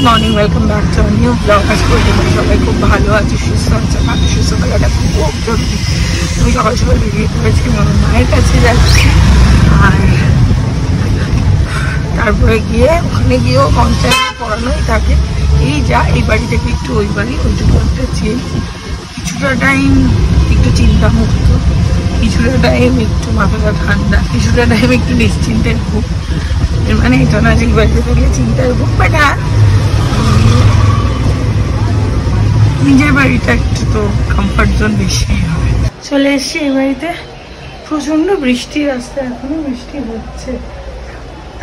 Morning, welcome back to new blog. আজ করতে সবাই খুব ভালো আছে, সুস্থ আছে। ভালো সুস্থ থাকাটা খুব জরুরি। আমি সকাল সকাল বেরিয়ে পড়েছি, আমার মায়ের কাছে যাচ্ছি। আর তারপরে গিয়ে ওখানে গিয়েও কনসার্ট পড়ানোই থাকে। এই যা এই বাড়ি থেকে একটু ওই বাড়ি, ওইটুকু একটা চেঞ্জ। কিছুটা টাইম একটু চিন্তামুক্ত, কিছুটা টাইম একটু মাথাটা ঠান্ডা, কিছুটা টাইম একটু নিশ্চিন্তের ঘুম। মানে এটা না যে এই বাড়িতে থাকলে চিন্তার ঘুম, বাট হ্যাঁ নিজের বাড়িটা একটু তো কমফর্ট জোন বেশি হবে। চলে এসছি এই বাড়িতে। প্রচন্ড বৃষ্টি, রাস্তায় এখনো বৃষ্টি হচ্ছে।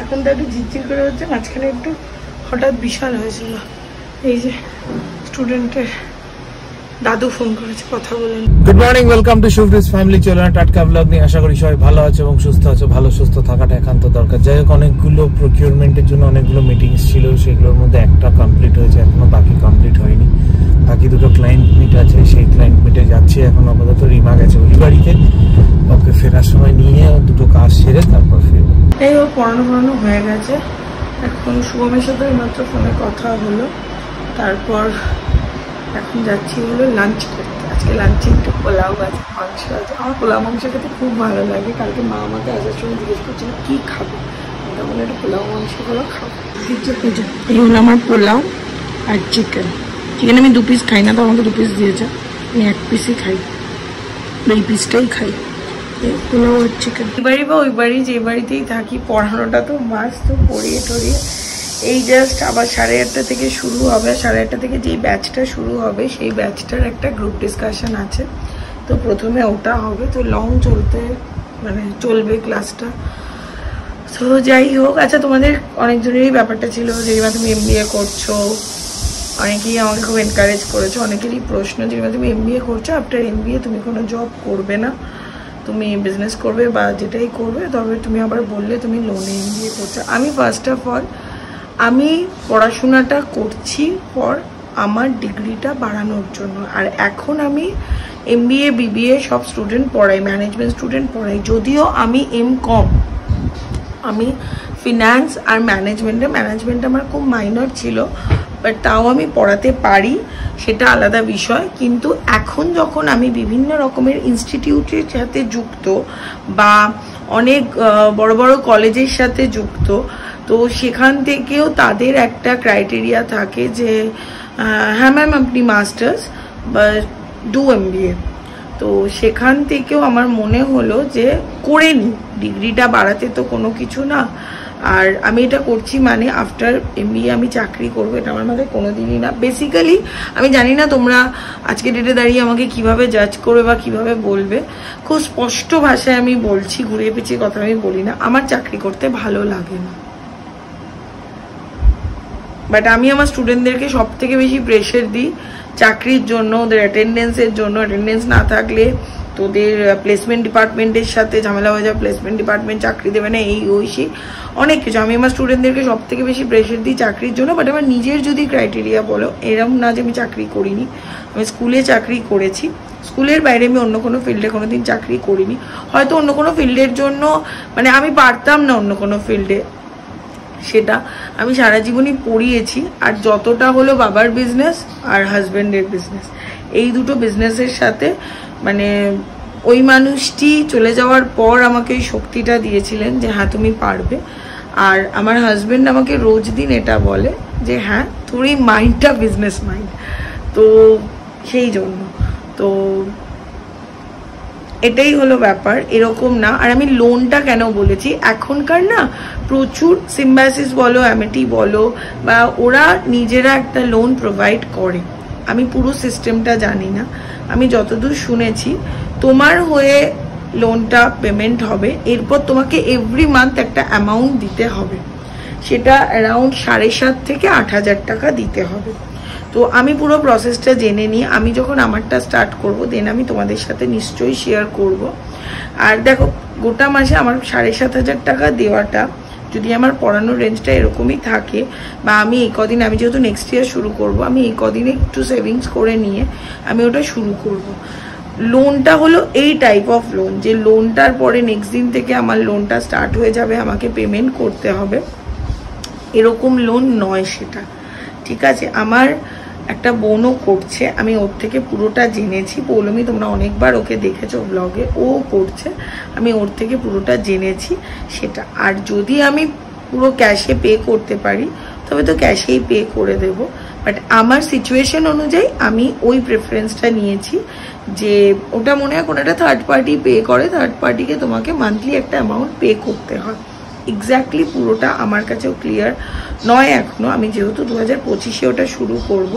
এখন তো একটু ঝিরঝির করে হচ্ছে, মাঝখানে একটু হঠাৎ বিশাল হয়েছিল। এই যে স্টুডেন্টের দাদু ফোন করেছে, কথা বলেন। গুড মর্নিং, ওয়েলকাম টু শুভরিস ফ্যামিলি। চলে না টাটকা ব্লগ নিয়ে। আশা করি সবাই ভালো আছে এবং সুস্থ আছে। ভালো সুস্থ থাকাটা একান্ত দরকার। যাই হোক, অনেকগুলো প্রকিউরমেন্টের জন্য অনেকগুলো মিটিংস ছিল, সেগুলোর মধ্যে একটা কমপ্লিট হয়েছে, এখনো বাকি কমপ্লিট হয়নি। বাকি দুটো ক্লায়েন্ট মিট আছে, সেই ক্লায়েন্ট মিটে যাচ্ছি এখন। আপাতত রিমা গেছে ওই বাড়িতে, ওকে ফেরার সময় নিয়ে দুটো কাজ সেরে তারপর ফিরবো। এই ও পড়ানো হয়ে গেছে। এখন শুভমের সাথে মাত্র ফোনে কথা হলো, তারপর এখন যাচ্ছি হলো লাঞ্চ করতে। আজকে লাঞ্চে একটু পোলাও আছে, মাংস আছে। আমার পোলাও মাংস খেতে খুব ভালো লাগে। কালকে মা আমাকে আসার সময় জিজ্ঞেস করছিল কী খাবো, তখন একটু পোলাও মাংস করে খাবো। এই হলো আমার পোলাও আর চিকেন। চিকেন আমি 2 পিস খাই না, তো আমাকে 2 পিস দিয়েছে। আমি 1 পিসই খাই, এই পিসটাই খাই। পোলাও আর চিকেন। এই বাড়ি বা ওই বাড়ি, যে বাড়িতেই থাকি, পড়ানোটা তো মাস, তো পড়িয়ে টড়িয়ে এই জাস্ট আবার 8:30 থেকে শুরু হবে। 8:30 থেকে যেই ব্যাচটা শুরু হবে, সেই ব্যাচটার একটা গ্রুপ ডিসকাশন আছে। তো প্রথমে ওটা হবে, তো লং চলবে ক্লাসটা। তো যাই হোক, আচ্ছা তোমাদের অনেকজনেরই ব্যাপারটা ছিল যে তুমি MBA করছো, অনেকেই আমাকে খুব এনকারেজ করেছো। অনেকেরই প্রশ্ন যে তুমি MBA করছো, আফটার MBA তুমি কোনো জব করবে না, তুমি বিজনেস করবে বা যেটাই করবে, তবে তুমি আবার বললে তুমি লোনে MBA করছো। আমি ফার্স্ট অফ অল আমি পড়াশোনাটা করছি ফর আমার ডিগ্রিটা বাড়ানোর জন্য। আর এখন আমি MBA BBA সব স্টুডেন্ট পড়াই, ম্যানেজমেন্ট স্টুডেন্ট পড়াই। যদিও আমি MCOM, আমি ফিনান্স আর ম্যানেজমেন্ট আমার খুব মাইনর ছিল, বাট তাও আমি পড়াতে পারি, সেটা আলাদা বিষয়। কিন্তু এখন যখন আমি বিভিন্ন রকমের ইনস্টিটিউটের সাথে যুক্ত বা অনেক বড় বড় কলেজের সাথে যুক্ত, তো সেখান থেকেও তাদের একটা ক্রাইটেরিয়া থাকে যে হ্যাঁ ম্যাম আপনি মাস্টার্স বা ডু MBA। তো সেখান থেকেও আমার মনে হলো যে করে নিই, ডিগ্রিটা বাড়াতে তো কোনো কিছু না। আর আমি এটা করছি মানে আফটার MBA আমি চাকরি করবো, এটা আমার মাথায় কোনোদিনই না। বেসিক্যালি আমি জানি না তোমরা আজকে ডেটে দাঁড়িয়ে আমাকে কিভাবে জাজ করবে বা কিভাবে বলবে। খুব স্পষ্ট ভাষায় আমি বলছি, ঘুরিয়ে পিছিয়ে কথা আমি বলি না, আমার চাকরি করতে ভালো লাগে না। বাট আমি আমার স্টুডেন্টদেরকে সব থেকে বেশি প্রেশার দিই চাকরির জন্য, ওদের অ্যাটেন্ডেন্সের জন্য। অ্যাটেন্ডেন্স না থাকলে তোদের প্লেসমেন্ট ডিপার্টমেন্টের সাথে ঝামেলা হয়ে যায়, প্লেসমেন্ট ডিপার্টমেন্ট চাকরি দেবে না, এই ওই সেই অনেক কিছু। আমি আমার স্টুডেন্টদেরকে সব থেকে বেশি প্রেশার দিই চাকরির জন্য। বাট আমার নিজের যদি ক্রাইটেরিয়া বলো, এরকম না যে আমি চাকরি করিনি, আমি স্কুলে চাকরি করেছি। স্কুলের বাইরে আমি অন্য কোনো ফিল্ডে কোনোদিন চাকরি করিনি। হয়তো অন্য কোনো ফিল্ডের জন্য আমি পারতাম না অন্য কোনো ফিল্ডে, সেটা আমি সারা জীবনই পড়িয়েছি। আর যতটা হলো বাবার বিজনেস আর হাজব্যান্ডের বিজনেস, এই দুটো বিজনেসের সাথে ওই মানুষটি চলে যাওয়ার পর আমাকে ওই শক্তিটা দিয়েছিলেন যে হ্যাঁ তুমি পারবে। আর আমার হাজব্যান্ড আমাকে রোজ দিন এটা বলে যে হ্যাঁ তোর এই মাইন্ডটা বিজনেস মাইন্ড, তো সেই জন্য তো এটাই হলো ব্যাপার, এরকম না। আর আমি লোনটা কেন বলেছি, এখনকার না প্রচুর সিম্বাসিস বলো, অ্যামেটি বলো, বা ওরা নিজেরা একটা লোন প্রোভাইড করে। আমি পুরো সিস্টেমটা জানি না, আমি যতদূর শুনেছি তোমার হয়ে লোনটা পেমেন্ট হবে, এরপর তোমাকে এভরি মান্থ একটা অ্যামাউন্ট দিতে হবে, সেটা অ্যারাউন্ড 7,500 থেকে 8,000 টাকা দিতে হবে। তো আমি পুরো প্রসেসটা জেনে নিই। আমি যখন আমারটা স্টার্ট করব দেন আমি তোমাদের সাথে নিশ্চয়ই শেয়ার করব। আর দেখো, গোটা মাসে আমার 7,500 টাকা দেওয়াটা, যদি আমার পড়ানোর রেঞ্জটা এরকমই থাকে, বা আমি এই কদিন, আমি যেহেতু নেক্সট ইয়ার শুরু করব, আমি এই কদিনে একটু সেভিংস করে নিয়ে আমি ওটা শুরু করব। লোনটা হলো এই টাইপ অফ লোন, যে লোনটার পরে নেক্সট দিন থেকে আমার লোনটা স্টার্ট হয়ে যাবে, আমাকে পেমেন্ট করতে হবে, এরকম লোন নয় সেটা, ঠিক আছে। আমার একটা বোনও করছে, আমি ওর থেকে পুরোটা জেনেছি। পৌলমী তোমরা অনেকবার ওকে দেখেছো ব্লগে, ও করছে, আমি ওর থেকে পুরোটা জেনেছি সেটা। আর যদি আমি পুরো ক্যাশে পে করতে পারি তবে তো ক্যাশেই পে করে দেব, বাট আমার সিচুয়েশন অনুযায়ী আমি ওই প্রেফারেন্সটা নিয়েছি যে ওটা মনে হয় কোনো একটা থার্ড পার্টি পে করে, থার্ড পার্টিকে তোমাকে মান্থলি একটা অ্যামাউন্ট পে করতে হয়। এক্স্যাক্টলি পুরোটা আমার কাছেও ক্লিয়ার নয় এখনো, আমি যেহেতু 2025-এ ওটা শুরু করব,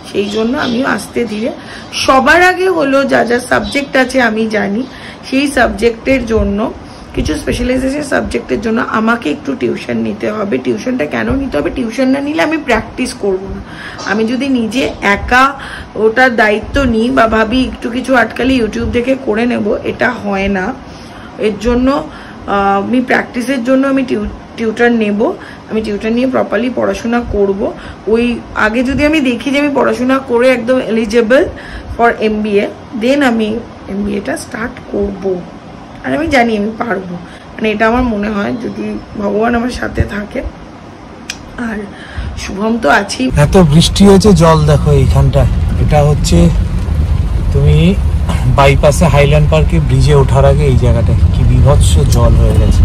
সেই জন্য আমিও আস্তে ধীরে সবার আগে হলো যা যা সাবজেক্ট আছে আমি জানি, সেই সাবজেক্টের জন্য কিছু স্পেশালাইজেশন সাবজেক্টের জন্য আমাকে একটু টিউশন নিতে হবে। টিউশনটা কেন নিতে হবে? টিউশন না নিলে আমি প্র্যাকটিস করব না। আমি যদি নিজে একা ওটার দায়িত্ব নিই বা ভাবি একটু কিছু আটকালে ইউটিউব দেখে করে নেব, এটা হয় না। এর জন্য আমি প্র্যাকটিসের জন্য আমি টিউটার নেব, আমি টিউটার নিয়ে প্রপারলি পড়াশোনা করব। ওই আগে যদি আমি দেখি যে আমি পড়াশোনা করে একদম এলিজেবল ফর MBA, দেন আমি MBAটা স্টার্ট করব। আর আমি জানি আমি পারবো, মানে এটা আমার মনে হয় যদি ভগবান আমার সাথে থাকে। আর শুভম তো আছেই। এত বৃষ্টি হয়েছে, জল দেখো এইখানটা, এটা হচ্ছে তুমি বাইপাসে হাইল্যান্ড পার্কে ব্রিজে ওঠার আগে এই জায়গাটা কি বিভৎস জল হয়ে গেছে।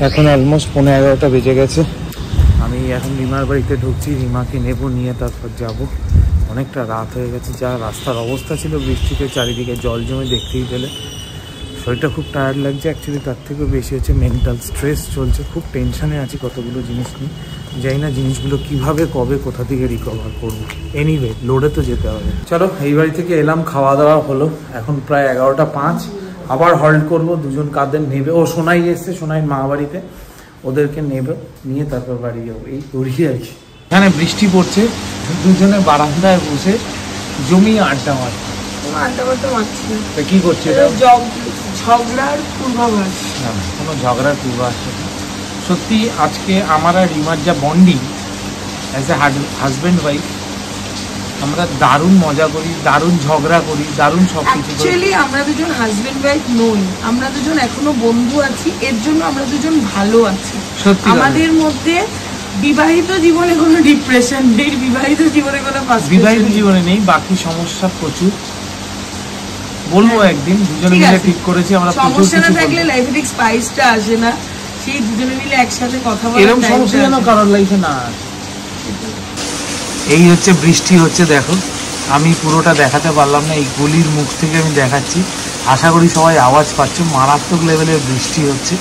এখন অলমোস্ট 11:15 বেজে গেছে। আমি এখন রিমার বাড়িতে ঢুকছি, রিমাকে নেব, নিয়ে তারপর যাব। অনেকটা রাত হয়ে গেছে, যা রাস্তার অবস্থা ছিল বৃষ্টিতে চারিদিকে জল জমে দেখতেই পেলে। শরীরটা খুব টায়ার্ড লাগছে অ্যাকচুয়ালি, তার থেকেও বেশি হচ্ছে মেন্টাল স্ট্রেস চলছে, খুব টেনশনে আছি কতগুলো জিনিস নিয়ে। জানি না জিনিসগুলো কিভাবে কবে কোথা থেকে রিকভার করবো। এনিওয়ে লোডে তো যেতে হবে। চলো, এই বাড়ি থেকে এলাম, খাওয়া দাওয়া হলো, এখন প্রায় 11:05। আবার হল্ট করবো, দুজন কাদের নেবে। ও সোনাই এসছে, সোনাই মা বাড়িতে, ওদেরকে নেবে, নিয়ে তারপর বাড়ি যাবো। এই করি আর কি। এখানে বৃষ্টি পড়ছে, দুজনে বারান্দায় বসে জমিয়ে আড্ডা মারছে। আড্ডা মারতে পারছি না। কি করছে? ঝগড়ার পূর্বাভাস। না, কোনো ঝগড়ার পূর্বাভাস না। সত্যি আজকে আমার আর রিমার যা bonding as a husband wife, আমরা দারুণ মজা করি, দারুণ ঝগড়া করি, দারুণ সব কিছু করি। অ্যাকচুয়ালি আমরা দুজন হাজবেন্ড ওয়াইফ নই, আমরা দুজন এখনো বন্ধু আছি, এর জন্য আমরা দুজন ভালো আছি। সত্যি আমাদের মধ্যে বিবাহিত জীবনে কোনো ডিপ্রেশন নেই, বিবাহিত জীবনে কোনো বিবাহিত জীবনে নেই, বাকি সমস্যা প্রচুর। বলবো একদিন, দুজনে মিলে ঠিক করেছি আমরা। সমস্যা না থাকলে লাইফে ঠিক স্পাইসটা আসে না, সেই দুজনে মিলে একসাথে কথা বলা। এরকম সমস্যা যেন কারোর লাইফে না আসে। এই হচ্ছে বৃষ্টি হচ্ছে, দেখো আমি পুরোটা দেখাতে পারলাম না, এই গলির মুখ থেকে আমি দেখাচ্ছি। আশা করি সবাই আওয়াজ পাচ্ছ, মারাত্মক লেভেলের বৃষ্টি হচ্ছে।